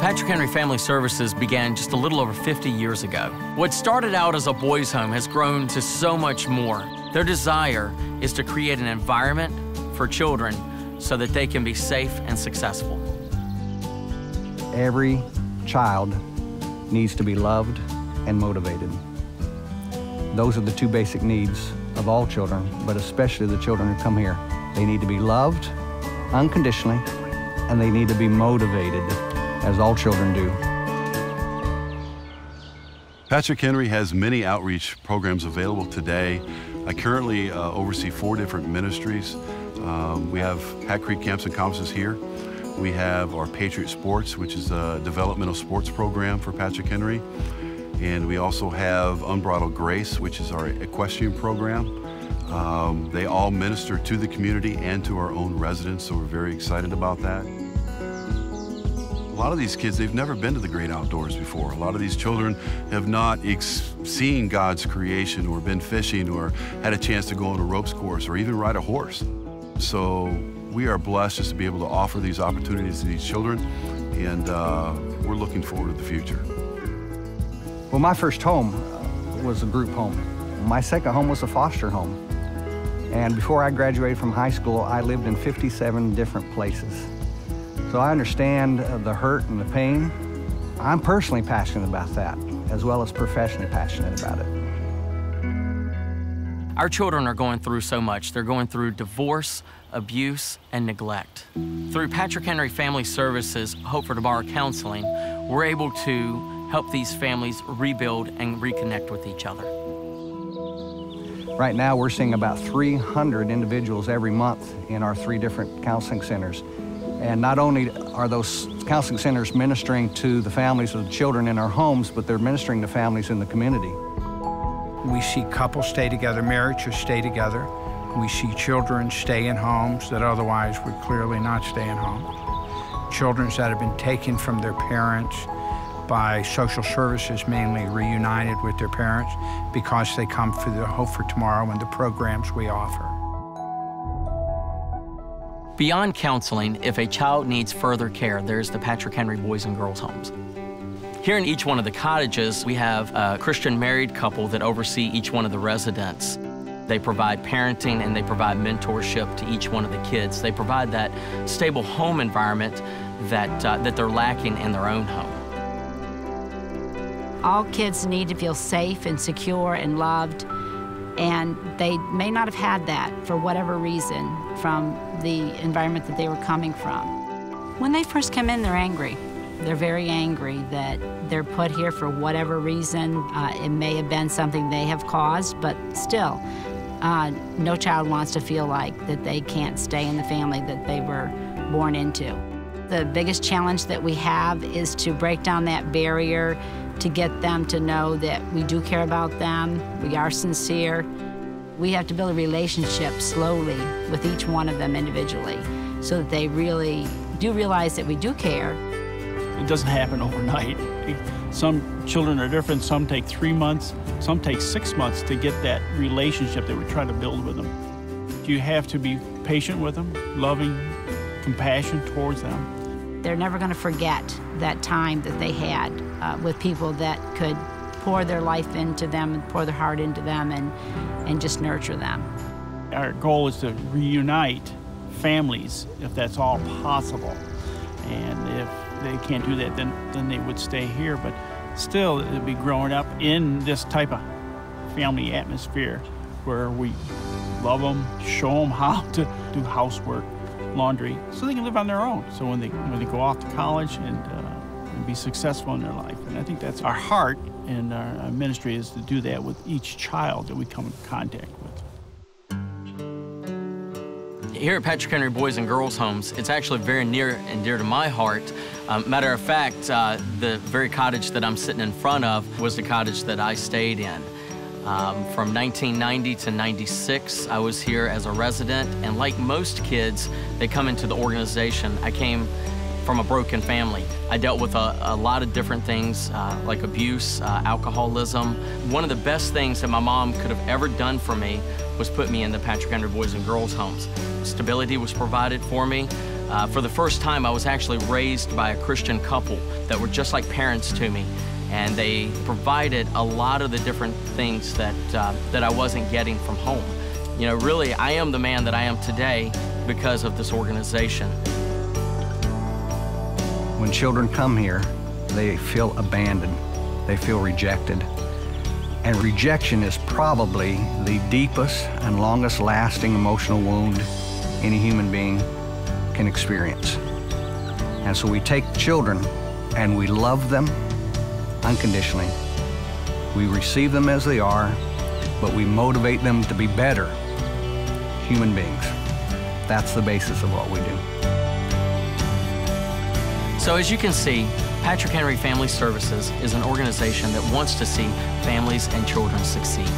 Patrick Henry Family Services began just a little over 50 years ago. What started out as a boys' home has grown to so much more. Their desire is to create an environment for children so that they can be safe and successful. Every child needs to be loved and motivated. Those are the two basic needs of all children, but especially the children who come here. They need to be loved unconditionally, and they need to be motivated, as all children do. Patrick Henry has many outreach programs available today. I currently oversee 4 different ministries. We have Hat Creek Camps and Conferences here. We have our Patriot Sports, which is a developmental sports program for Patrick Henry. And we also have Unbridled Grace, which is our equestrian program. They all minister to the community and to our own residents, so we're very excited about that. A lot of these kids, they've never been to the great outdoors before. A lot of these children have not seen God's creation or been fishing or had a chance to go on a ropes course or even ride a horse. So we are blessed just to be able to offer these opportunities to these children, and we're looking forward to the future. Well, my first home was a group home. My second home was a foster home. And before I graduated from high school, I lived in 57 different places. So I understand the hurt and the pain. I'm personally passionate about that, as well as professionally passionate about it. Our children are going through so much. They're going through divorce, abuse, and neglect. Through Patrick Henry Family Services, Hope for Tomorrow Counseling, we're able to help these families rebuild and reconnect with each other. Right now, we're seeing about 300 individuals every month in our 3 different counseling centers. And not only are those counseling centers ministering to the families of the children in our homes, but they're ministering to families in the community. We see couples stay together, marriages stay together. We see children stay in homes that otherwise would clearly not stay in homes. Children that have been taken from their parents by social services, mainly reunited with their parents because they come for the Hope for Tomorrow and the programs we offer. Beyond counseling, if a child needs further care, there's the Patrick Henry Boys and Girls Homes. Here in each one of the cottages, we have a Christian married couple that oversee each one of the residents. They provide parenting and they provide mentorship to each one of the kids. They provide that stable home environment that they're lacking in their own home. All kids need to feel safe and secure and loved, and they may not have had that for whatever reason from the environment that they were coming from. When they first come in, they're angry. They're very angry that they're put here for whatever reason. It may have been something they have caused, but still, no child wants to feel like that they can't stay in the family that they were born into. The biggest challenge that we have is to break down that barrier, to get them to know that we do care about them, we are sincere. We have to build a relationship slowly with each one of them individually so that they really do realize that we do care. It doesn't happen overnight. Some children are different. Some take 3 months, some take 6 months to get that relationship that we're trying to build with them. You have to be patient with them, loving, compassion towards them. They're never going to forget that time that they had with people that could pour their life into them and pour their heart into them and just nurture them. Our goal is to reunite families if that's all possible. And if they can't do that, then they would stay here. But still, they'll be growing up in this type of family atmosphere where we love them, show them how to do housework, laundry, so they can live on their own. So when they go off to college and be successful in their life. And I think that's our heart and our ministry is to do that with each child that we come in contact with. Here at Patrick Henry Boys and Girls Homes, it's actually very near and dear to my heart. Matter of fact, the very cottage that I'm sitting in front of was the cottage that I stayed in. From 1990 to 96, I was here as a resident, and like most kids that come into the organization, I came from a broken family. I dealt with a lot of different things like abuse, alcoholism. One of the best things that my mom could have ever done for me was put me in the Patrick Henry Boys and Girls Homes. Stability was provided for me. For the first time, I was actually raised by a Christian couple that were just like parents to me, and they provided a lot of the different things that I wasn't getting from home. You know, really, I am the man that I am today because of this organization. When children come here, they feel abandoned, they feel rejected. And rejection is probably the deepest and longest lasting emotional wound any human being can experience. And so we take children and we love them unconditionally. We receive them as they are, but we motivate them to be better human beings. That's the basis of what we do. So as you can see, Patrick Henry Family Services is an organization that wants to see families and children succeed.